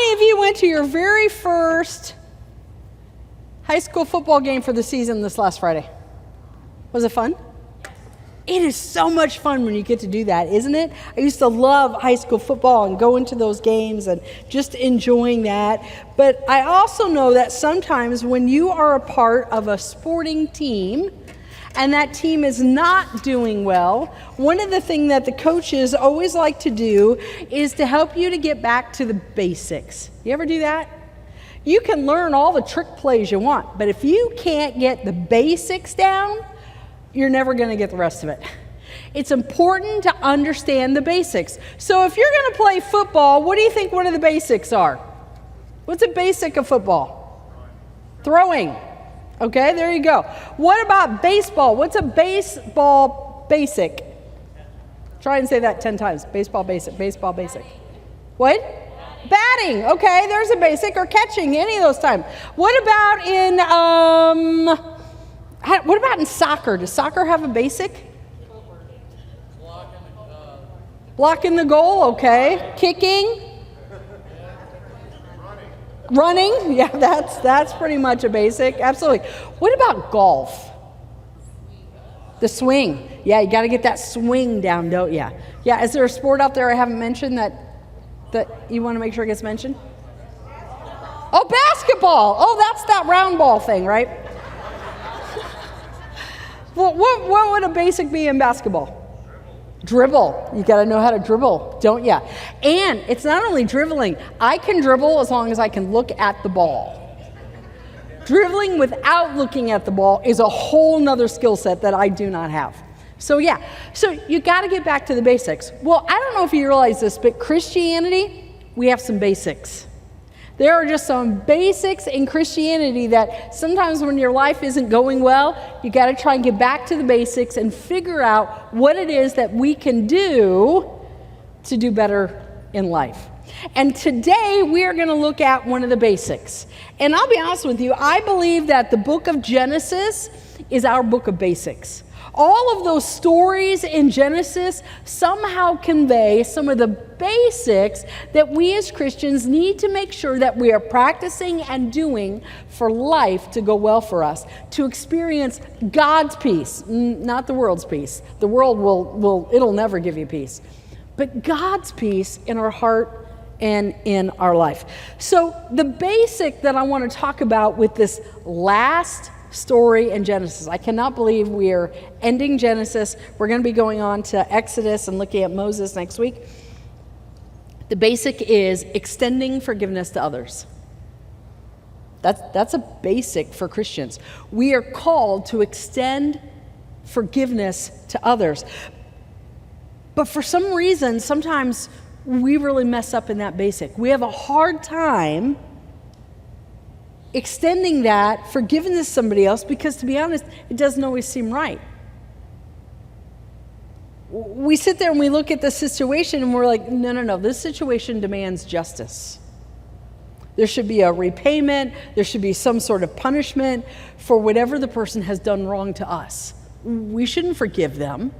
many of you went to your very first high school football game for the season this last Friday? Was it fun? It is so much fun when you get to do that, isn't it? I used to love high school football and go into those games and just enjoying that. But I also know that sometimes when you are a part of a sporting team and that team is not doing well, one of the things that the coaches always like to do is to help you to get back to the basics. You ever do that? You can learn all the trick plays you want, but if you can't get the basics down, you're never going to get the rest of it. It's important to understand the basics. So if you're going to play football, what do you think one of the basics are? What's a basic of football? Throwing. Okay, there you go. What about baseball? What's a baseball basic? Try and say that 10 times. Baseball basic, baseball basic. What? Batting. Okay, there's a basic. Or catching, any of those times. What about in soccer? Does soccer have a basic? Blocking the goal, okay. Kicking? Running? Yeah, that's pretty much a basic. Absolutely. What about golf? The swing. Yeah, you got to get that swing down, don't you? Yeah, is there a sport out there I haven't mentioned that you want to make sure it gets mentioned? Oh, basketball. Oh, that's that round ball thing, right? Well, what would a basic be in basketball? Dribble. You got to know how to dribble, don't you? And it's not only dribbling. I can dribble as long as I can look at the ball. Dribbling without looking at the ball is a whole nother skill set that I do not have. So yeah, so you got to get back to the basics. Well, I don't know if you realize this, but Christianity, we have some basics. There are just some basics in Christianity that sometimes when your life isn't going well, you got to try and get back to the basics and figure out what it is that we can do to do better in life. And today we are going to look at one of the basics. And I'll be honest with you, I believe that the book of Genesis is our book of basics. All of those stories in Genesis somehow convey some of the basics that we as Christians need to make sure that we are practicing and doing for life to go well for us, to experience God's peace, not the world's peace. The world it'll never give you peace, but God's peace in our heart and in our life. So the basic that I want to talk about with this last story in Genesis. I cannot believe we are ending Genesis. We're going to be going on to Exodus and looking at Moses next week. The basic is extending forgiveness to others. That's a basic for Christians. We are called to extend forgiveness to others. But for some reason, sometimes we really mess up in that basic. We have a hard time extending that forgiveness to somebody else because, to be honest, it doesn't always seem right. We sit there and we look at the situation and we're like, no, this situation demands justice. There should be a repayment. There should be some sort of punishment for whatever the person has done wrong to us. We shouldn't forgive them.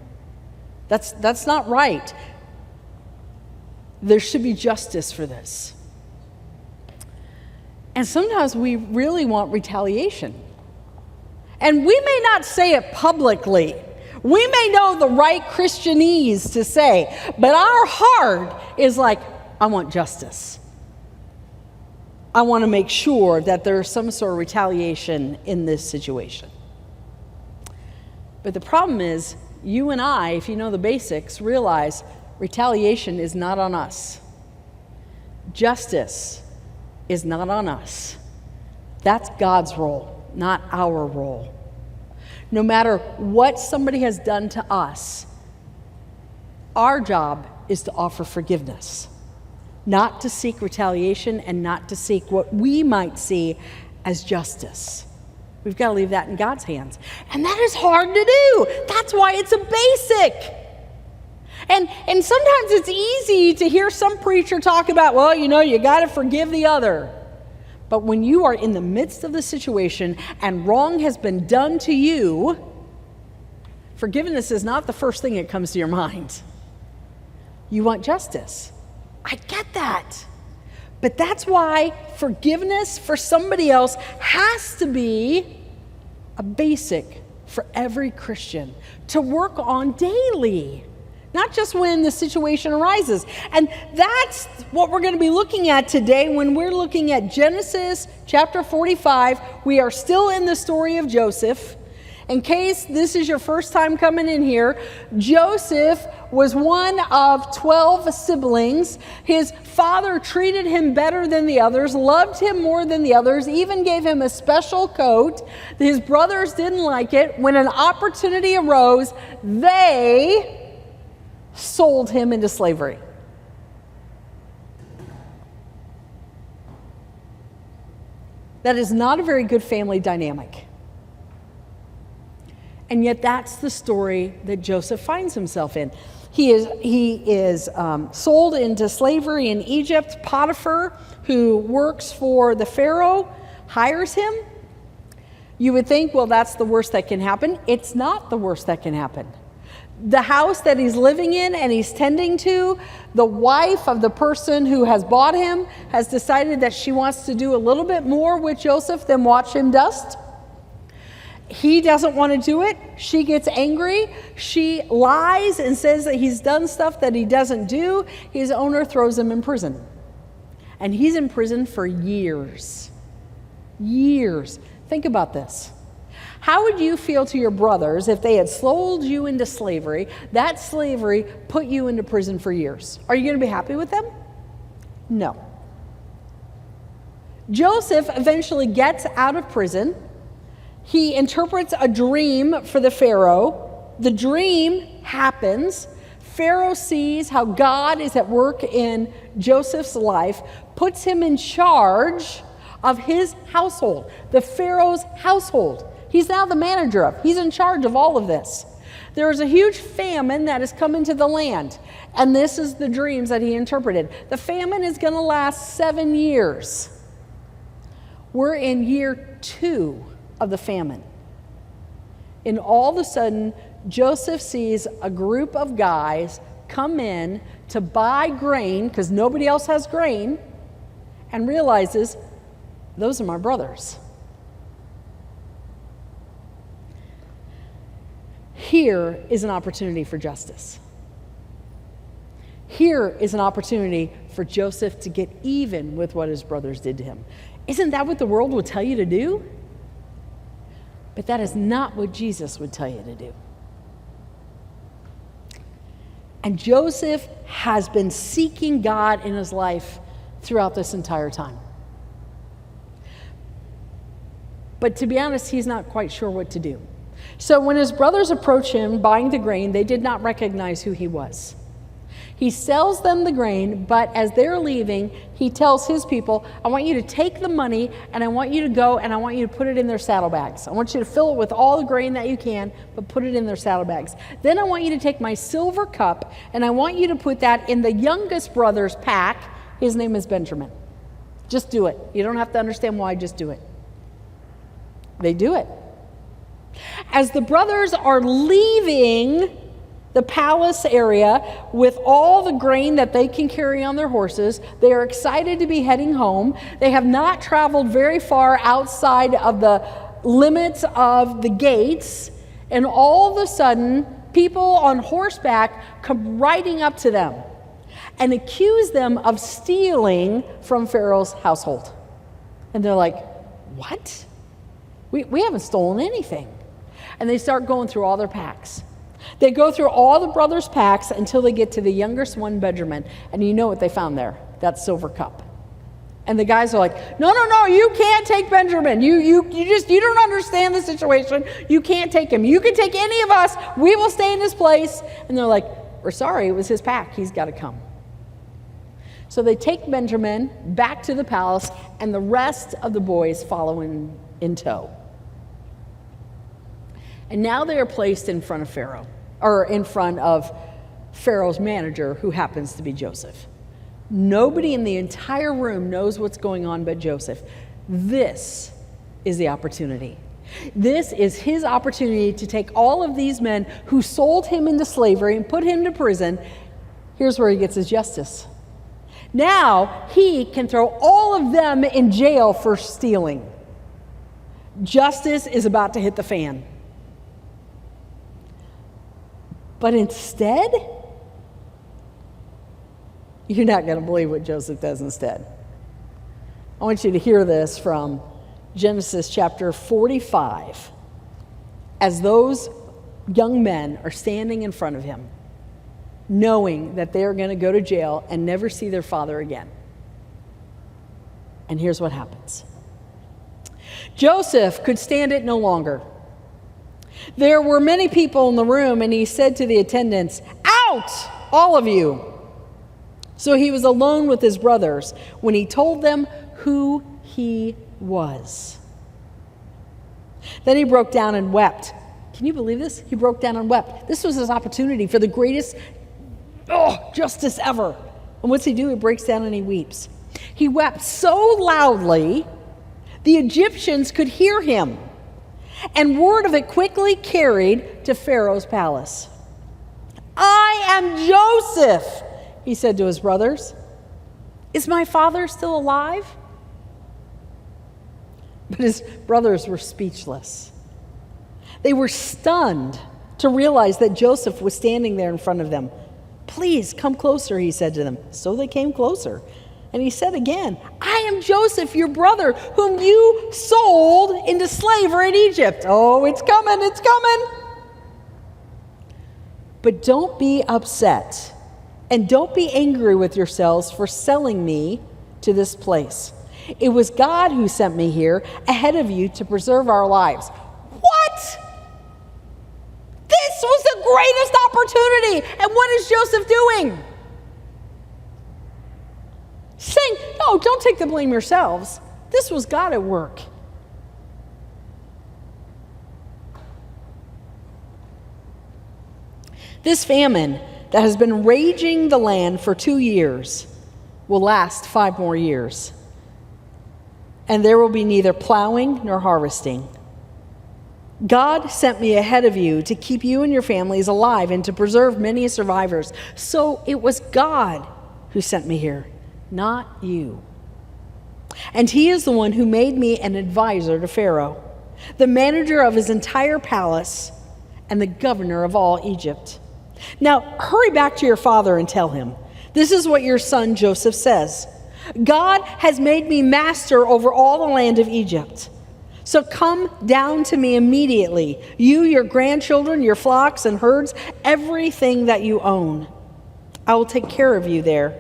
That's not right. There should be justice for this. And sometimes we really want retaliation. And we may not say it publicly. We may know the right Christianese to say, but our heart is like, I want justice. I want to make sure that there's some sort of retaliation in this situation. But the problem is, you and I, if you know the basics, realize retaliation is not on us. Justice is not on us. That's God's role, not our role. No matter what somebody has done to us, our job is to offer forgiveness, not to seek retaliation and not to seek what we might see as justice. We've got to leave that in God's hands. And that is hard to do. That's why it's a basic. And sometimes it's easy to hear some preacher talk about, well, you got to forgive the other. But when you are in the midst of the situation and wrong has been done to you, forgiveness is not the first thing that comes to your mind. You want justice. I get that. But that's why forgiveness for somebody else has to be a basic for every Christian to work on daily, not just when the situation arises. And that's what we're going to be looking at today when we're looking at Genesis chapter 45. We are still in the story of Joseph. In case this is your first time coming in here, Joseph was one of 12 siblings. His father treated him better than the others, loved him more than the others, even gave him a special coat. His brothers didn't like it. When an opportunity arose, they sold him into slavery. That is not a very good family dynamic. And yet that's the story that Joseph finds himself in. He is sold into slavery in Egypt. Potiphar, who works for the Pharaoh, hires him. You would think, well, that's the worst that can happen. It's not the worst that can happen. The house that he's living in and he's tending to, the wife of the person who has bought him has decided that she wants to do a little bit more with Joseph than watch him dust. He doesn't want to do it. She gets angry. She lies and says that he's done stuff that he doesn't do. His owner throws him in prison. And he's in prison for years. Years. Think about this. How would you feel to your brothers if they had sold you into slavery, that slavery put you into prison for years? Are you going to be happy with them? No. Joseph eventually gets out of prison. He interprets a dream for the Pharaoh. The dream happens. Pharaoh sees how God is at work in Joseph's life, puts him in charge of his household, the Pharaoh's household. He's now the manager of, he's in charge of all of this. There is a huge famine that has come into the land, and this is the dreams that he interpreted. The famine is going to last 7 years. We're in year 2 of the famine. And all of a sudden, Joseph sees a group of guys come in to buy grain, because nobody else has grain, and realizes, those are my brothers. Here is an opportunity for justice. Here is an opportunity for Joseph to get even with what his brothers did to him. Isn't that what the world would tell you to do? But that is not what Jesus would tell you to do. And Joseph has been seeking God in his life throughout this entire time. But to be honest, he's not quite sure what to do. So when his brothers approach him buying the grain, they did not recognize who he was. He sells them the grain, but as they're leaving, he tells his people, I want you to take the money and I want you to go and I want you to put it in their saddlebags. I want you to fill it with all the grain that you can, but put it in their saddlebags. Then I want you to take my silver cup and I want you to put that in the youngest brother's pack. His name is Benjamin. Just do it. You don't have to understand why, just do it. They do it. As the brothers are leaving the palace area with all the grain that they can carry on their horses, they are excited to be heading home. They have not traveled very far outside of the limits of the gates, and all of a sudden, people on horseback come riding up to them and accuse them of stealing from Pharaoh's household. And they're like, what? We haven't stolen anything. And they start going through all their packs. They go through all the brothers' packs until they get to the youngest one, Benjamin. And you know what they found there? That silver cup. And the guys are like, no, you can't take Benjamin. You don't understand the situation. You can't take him. You can take any of us. We will stay in his place. And they're like, we're sorry, it was his pack. He's got to come. So they take Benjamin back to the palace, and the rest of the boys follow in tow. And now they are placed in front of Pharaoh, or in front of Pharaoh's manager, who happens to be Joseph. Nobody in the entire room knows what's going on but Joseph. This is the opportunity. This is his opportunity to take all of these men who sold him into slavery and put him to prison. Here's where he gets his justice. Now he can throw all of them in jail for stealing. Justice is about to hit the fan. But instead, you're not going to believe what Joseph does instead. I want you to hear this from Genesis chapter 45. As those young men are standing in front of him, knowing that they are going to go to jail and never see their father again. And here's what happens. Joseph could stand it no longer. There were many people in the room, and he said to the attendants, "Out, all of you!" So he was alone with his brothers when he told them who he was. Then he broke down and wept. Can you believe this? He broke down and wept. This was his opportunity for the greatest justice ever. And what's he do? He breaks down and he weeps. He wept so loudly, the Egyptians could hear him. And word of it quickly carried to Pharaoh's palace. "I am Joseph," he said to his brothers. "Is my father still alive?" But his brothers were speechless. They were stunned to realize that Joseph was standing there in front of them. "Please come closer," he said to them. So they came closer. And he said again, "I am Joseph, your brother, whom you sold into slavery in Egypt." Oh, it's coming, it's coming. "But don't be upset, and don't be angry with yourselves for selling me to this place. It was God who sent me here ahead of you to preserve our lives." What? This was the greatest opportunity. And what is Joseph doing? Saying, "No, don't take the blame yourselves. This was God at work." This famine that has been raging the land for 2 years will last 5 more years. And there will be neither plowing nor harvesting. God sent me ahead of you to keep you and your families alive and to preserve many survivors. So it was God who sent me here, not you. And he is the one who made me an advisor to Pharaoh, the manager of his entire palace, and the governor of all Egypt. Now hurry back to your father and tell him, this is what your son Joseph says. God has made me master over all the land of Egypt. So come down to me immediately, you, your grandchildren, your flocks and herds, everything that you own. I will take care of you there.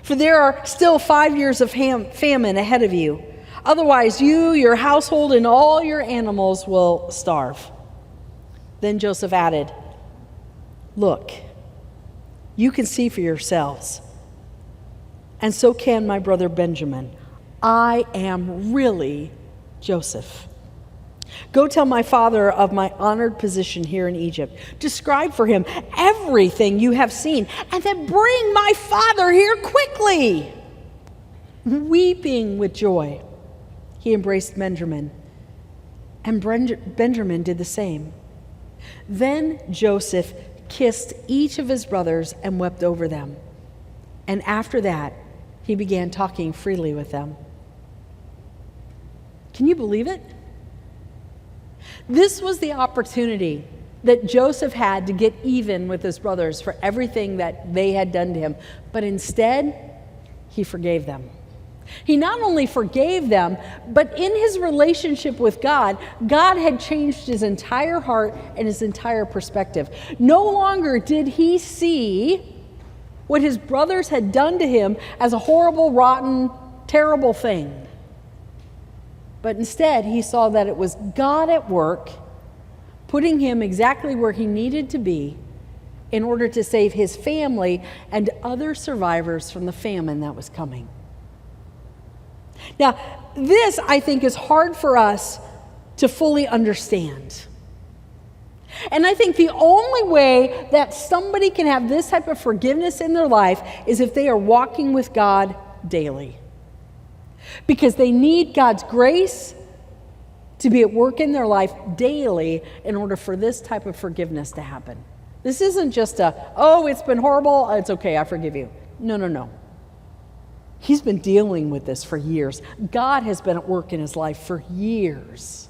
For there are still 5 years of famine ahead of you. Otherwise, you, your household, and all your animals will starve. Then Joseph added, "Look, you can see for yourselves, and so can my brother Benjamin. I am really Joseph. Go tell my father of my honored position here in Egypt. Describe for him everything you have seen, and then bring my father here quickly." Weeping with joy, he embraced Benjamin, and Benjamin did the same. Then Joseph kissed each of his brothers and wept over them. And after that, he began talking freely with them. Can you believe it? This was the opportunity that Joseph had to get even with his brothers for everything that they had done to him. But instead, he forgave them. He not only forgave them, but in his relationship with God, God had changed his entire heart and his entire perspective. No longer did he see what his brothers had done to him as a horrible, rotten, terrible thing. But instead, he saw that it was God at work, putting him exactly where he needed to be in order to save his family and other survivors from the famine that was coming. Now, this, I think, is hard for us to fully understand. And I think the only way that somebody can have this type of forgiveness in their life is if they are walking with God daily. Because they need God's grace to be at work in their life daily in order for this type of forgiveness to happen. This isn't just it's been horrible, it's okay, I forgive you. No. He's been dealing with this for years. God has been at work in his life for years.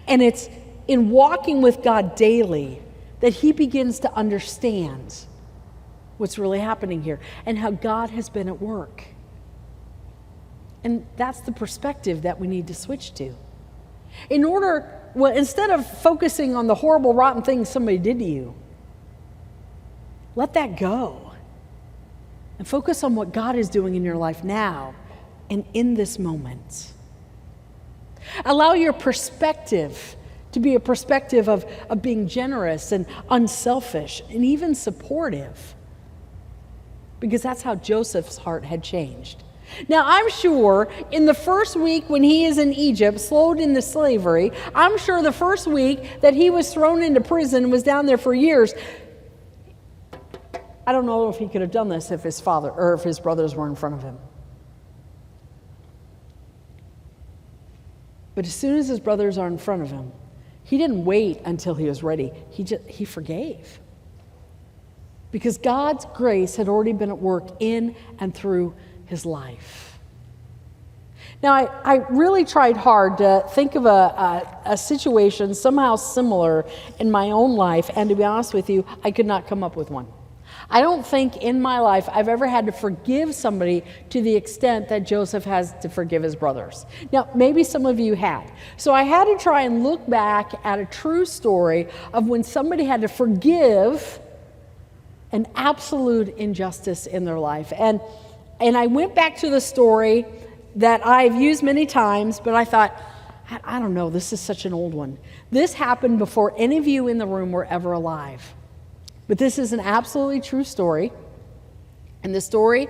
And it's in walking with God daily that he begins to understand what's really happening here and how God has been at work. And that's the perspective that we need to switch to. Instead of focusing on the horrible, rotten things somebody did to you, let that go. And focus on what God is doing in your life now and in this moment. Allow your perspective to be a perspective of being generous and unselfish and even supportive. Because that's how Joseph's heart had changed. Now, I'm sure in the first week when he is in Egypt, sold into slavery, I'm sure the first week that he was thrown into prison and was down there for years, I don't know if he could have done this if his father or if his brothers were in front of him. But as soon as his brothers are in front of him, he didn't wait until he was ready. He forgave. Because God's grace had already been at work in and through his life. Now, I really tried hard to think of a situation somehow similar in my own life, and to be honest with you, I could not come up with one. I don't think in my life I've ever had to forgive somebody to the extent that Joseph has to forgive his brothers. Now, maybe some of you had. So I had to try and look back at a true story of when somebody had to forgive an absolute injustice in their life. And I went back to the story that I've used many times, but I thought, I don't know, this is such an old one. This happened before any of you in the room were ever alive. But this is an absolutely true story. And the story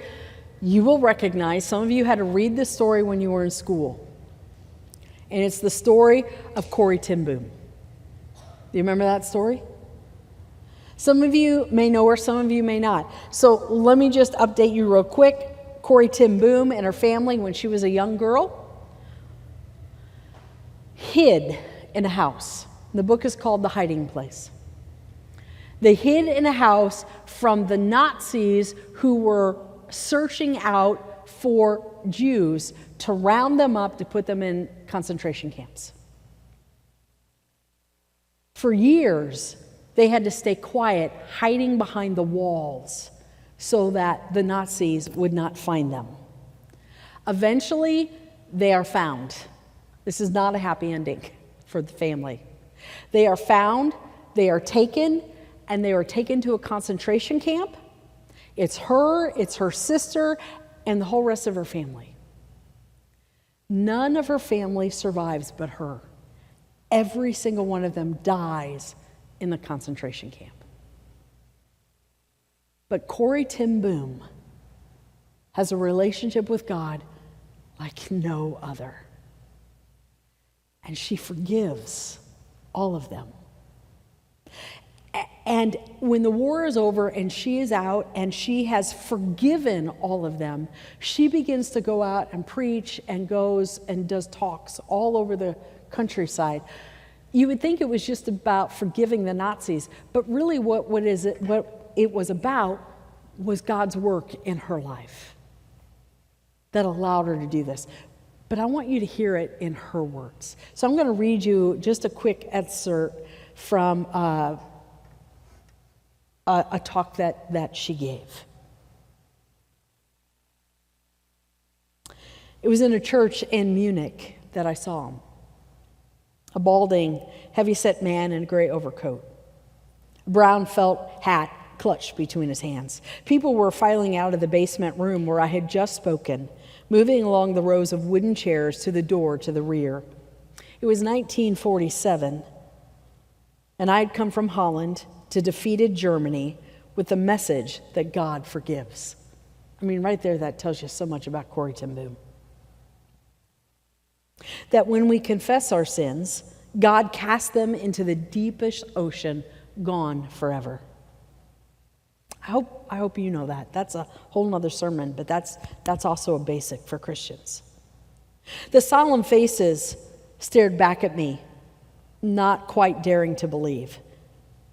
you will recognize. Some of you had to read this story when you were in school. And it's the story of Corrie ten Boom. Do you remember that story? Some of you may know her, some of you may not. So let me just update you real quick. Corrie ten Boom and her family, when she was a young girl, hid in a house. The book is called The Hiding Place. They hid in a house from the Nazis who were searching out for Jews to round them up to put them in concentration camps. For years, they had to stay quiet, hiding behind the walls so that the Nazis would not find them. Eventually, they are found. This is not a happy ending for the family. They are found, they are taken, and they are taken to a concentration camp. It's her sister, and the whole rest of her family. None of her family survives but her. Every single one of them dies in the concentration camp. But Corrie ten Boom has a relationship with God like no other. And she forgives all of them. And when the war is over and she is out and she has forgiven all of them, she begins to go out and preach and goes and does talks all over the countryside. You would think it was just about forgiving the Nazis, but really what it was about was God's work in her life that allowed her to do this. But I want you to hear it in her words. So I'm going to read you just a quick excerpt from a talk that she gave. It was in a church in Munich that I saw him. A balding, heavy-set man in a gray overcoat. A brown felt hat clutched between his hands. People were filing out of the basement room where I had just spoken, moving along the rows of wooden chairs to the door to the rear. It was 1947, and I had come from Holland to defeated Germany with the message that God forgives. I mean, right there, that tells you so much about Corrie ten Boom. That when we confess our sins, God casts them into the deepest ocean, gone forever. I hope you know that. That's a whole nother sermon, but that's also a basic for Christians. The solemn faces stared back at me, not quite daring to believe.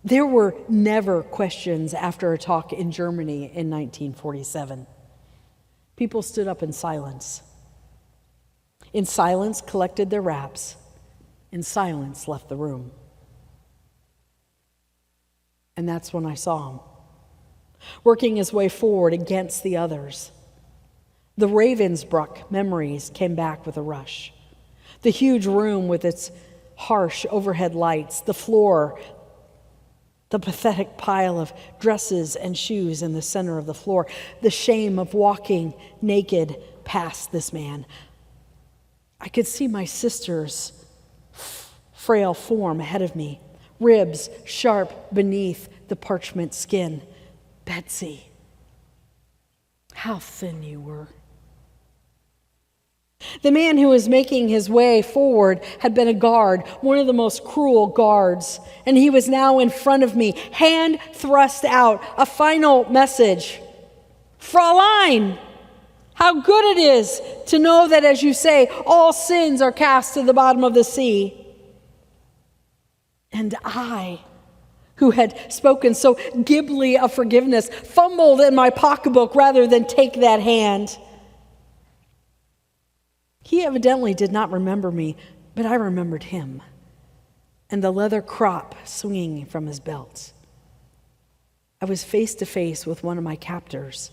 There were never questions after a talk in Germany in 1947. People stood up in silence. In silence, collected their wraps. In silence, left the room. And that's when I saw him, working his way forward against the others. The Ravensbrück memories came back with a rush. The huge room with its harsh overhead lights, the floor, the pathetic pile of dresses and shoes in the center of the floor, the shame of walking naked past this man. I could see my sister's frail form ahead of me, ribs sharp beneath the parchment skin. Betsy, how thin you were. The man who was making his way forward had been a guard, one of the most cruel guards, and he was now in front of me, hand thrust out, a final message. Fräulein, how good it is to know that, as you say, all sins are cast to the bottom of the sea. And I, who had spoken so glibly of forgiveness, fumbled in my pocketbook rather than take that hand. He evidently did not remember me, but I remembered him, and the leather crop swinging from his belt. I was face to face with one of my captors,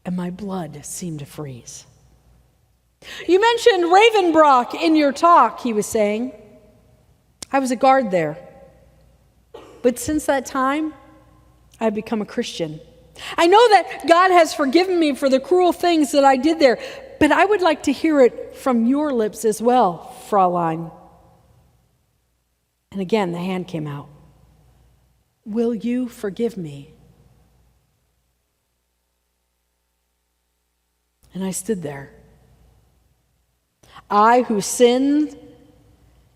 and my blood seemed to freeze. You mentioned Ravensbrück in your talk, he was saying. I was a guard there. But since that time, I've become a Christian. I know that God has forgiven me for the cruel things that I did there, but I would like to hear it from your lips as well, Fräulein. And again, the hand came out. Will you forgive me? And I stood there. I, who sinned,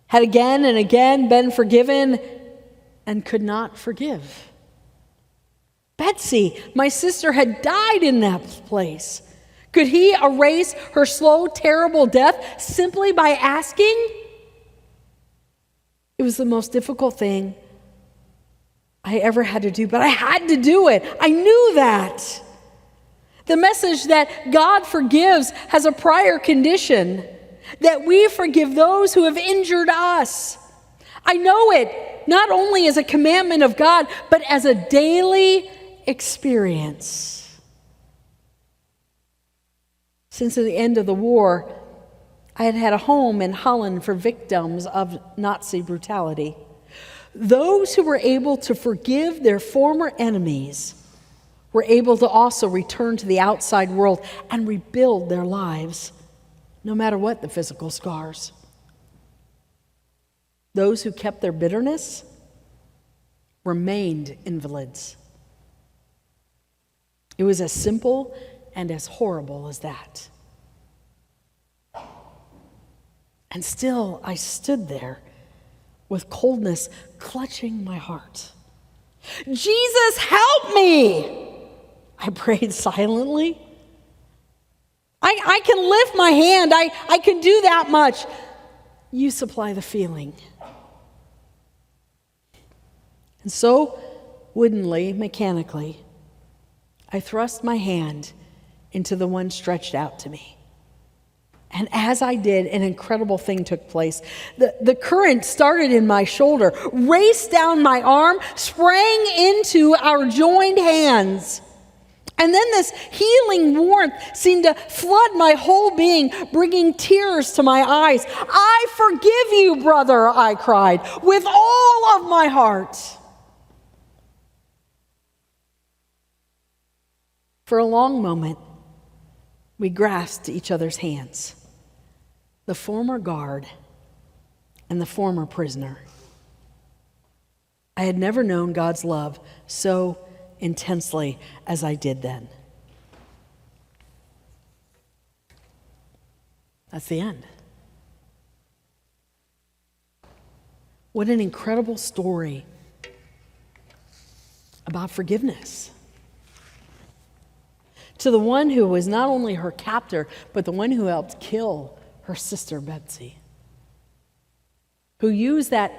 had again and again been forgiven and could not forgive. Betsy, my sister, had died in that place. Could he erase her slow, terrible death simply by asking? It was the most difficult thing I ever had to do, but I had to do it. I knew that. The message that God forgives has a prior condition, that we forgive those who have injured us. I know it not only as a commandment of God, but as a daily experience. Since the end of the war, I had had a home in Holland for victims of Nazi brutality. Those who were able to forgive their former enemies were able to also return to the outside world and rebuild their lives, no matter what the physical scars. Those who kept their bitterness remained invalids. It was as simple and as horrible as that. And still, I stood there with coldness clutching my heart. Jesus, help me! I prayed silently. I can lift my hand. I can do that much. You supply the feeling. And so, woodenly, mechanically, I thrust my hand into the one stretched out to me. And as I did, an incredible thing took place. The current started in my shoulder, raced down my arm, sprang into our joined hands. And then this healing warmth seemed to flood my whole being, bringing tears to my eyes. I forgive you, brother, I cried, with all of my heart. For a long moment, we grasped each other's hands, the former guard and the former prisoner. I had never known God's love so intensely as I did then. That's the end. What an incredible story about forgiveness. To the one who was not only her captor, but the one who helped kill her sister Betsy, who used that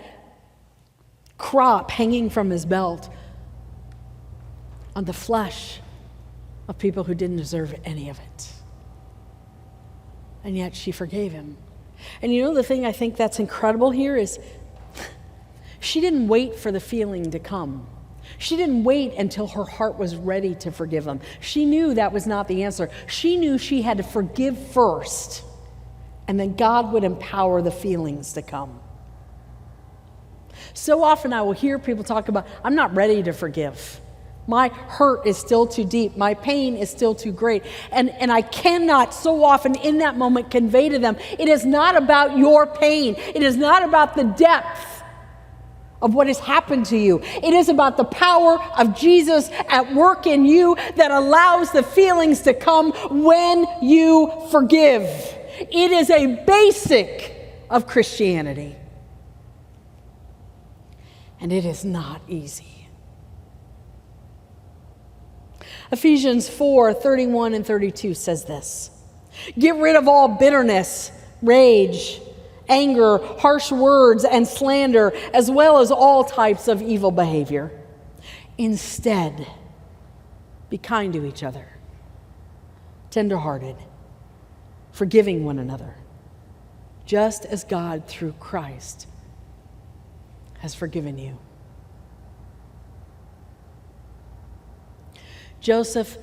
crop hanging from his belt on the flesh of people who didn't deserve any of it. And yet she forgave him. And you know the thing I think that's incredible here is she didn't wait for the feeling to come. She didn't wait until her heart was ready to forgive him. She knew that was not the answer. She knew she had to forgive first, and then God would empower the feelings to come. So often I will hear people talk about, I'm not ready to forgive. My hurt is still too deep. My pain is still too great. And I cannot so often in that moment convey to them, it is not about your pain. It is not about the depth of what has happened to you. It is about the power of Jesus at work in you that allows the feelings to come when you forgive. It is a basic of Christianity. And it is not easy. Ephesians 4:31 and 32 says this: get rid of all bitterness, rage, anger, harsh words, and slander, as well as all types of evil behavior. Instead, be kind to each other, tenderhearted, forgiving one another, just as God through Christ has forgiven you. Joseph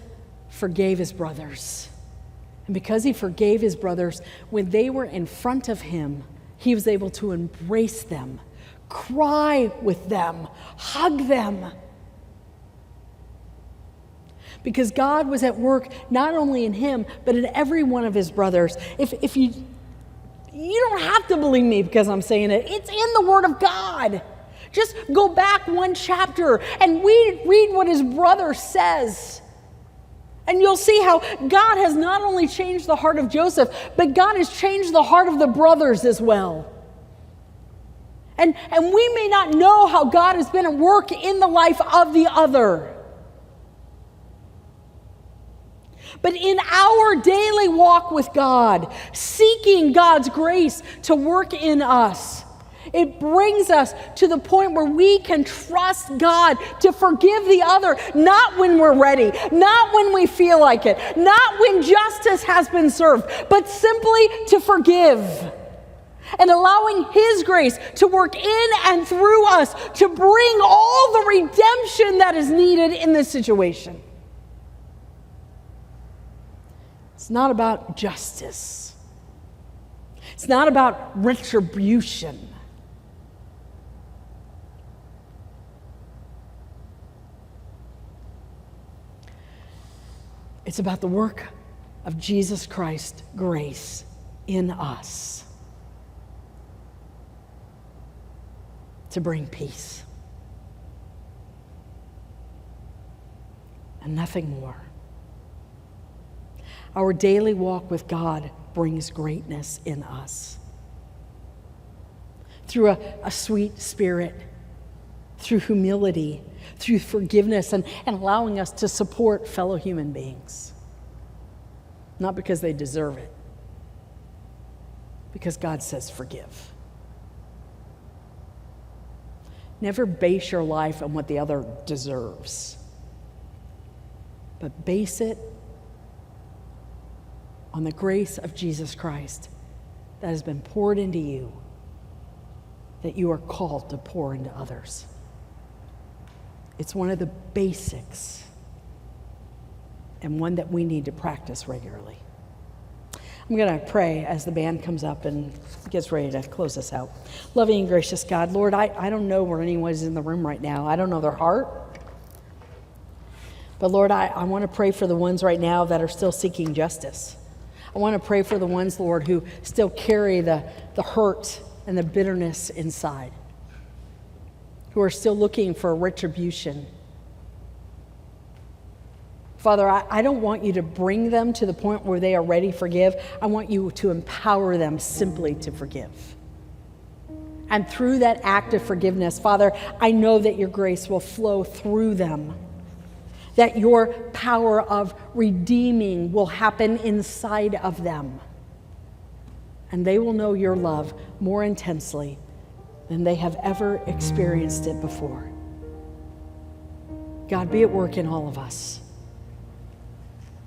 forgave his brothers. And because he forgave his brothers, when they were in front of him, he was able to embrace them, cry with them, hug them. Because God was at work not only in him, but in every one of his brothers. If you don't have to believe me because I'm saying it. It's in the Word of God. Just go back one chapter and read what his brother says. And you'll see how God has not only changed the heart of Joseph, but God has changed the heart of the brothers as well. And we may not know how God has been at work in the life of the other. But in our daily walk with God, seeking God's grace to work in us, it brings us to the point where we can trust God to forgive the other, not when we're ready, not when we feel like it, not when justice has been served, but simply to forgive. And allowing His grace to work in and through us to bring all the redemption that is needed in this situation. It's not about justice. It's not about retribution. It's about the work of Jesus Christ's grace in us to bring peace. And nothing more. Our daily walk with God brings greatness in us. Through a sweet spirit, through humility, through forgiveness, and allowing us to support fellow human beings. Not because they deserve it, because God says forgive. Never base your life on what the other deserves, but base it on the grace of Jesus Christ that has been poured into you, that you are called to pour into others. It's one of the basics and one that we need to practice regularly. I'm going to pray as the band comes up and gets ready to close us out. Loving and gracious God, Lord, I don't know where anyone is in the room right now. I don't know their heart. But Lord, I want to pray for the ones right now that are still seeking justice. I want to pray for the ones, Lord, who still carry the hurt and the bitterness inside, who are still looking for retribution. Father, I don't want you to bring them to the point where they are ready to forgive. I want you to empower them simply to forgive. And through that act of forgiveness, Father, I know that your grace will flow through them, that your power of redeeming will happen inside of them, and they will know your love more intensely than they have ever experienced it before. God, be at work in all of us.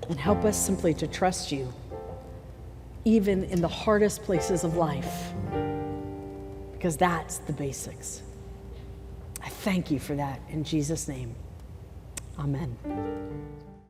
And help us simply to trust you, even in the hardest places of life, because that's the basics. I thank you for that in Jesus' name. Amen.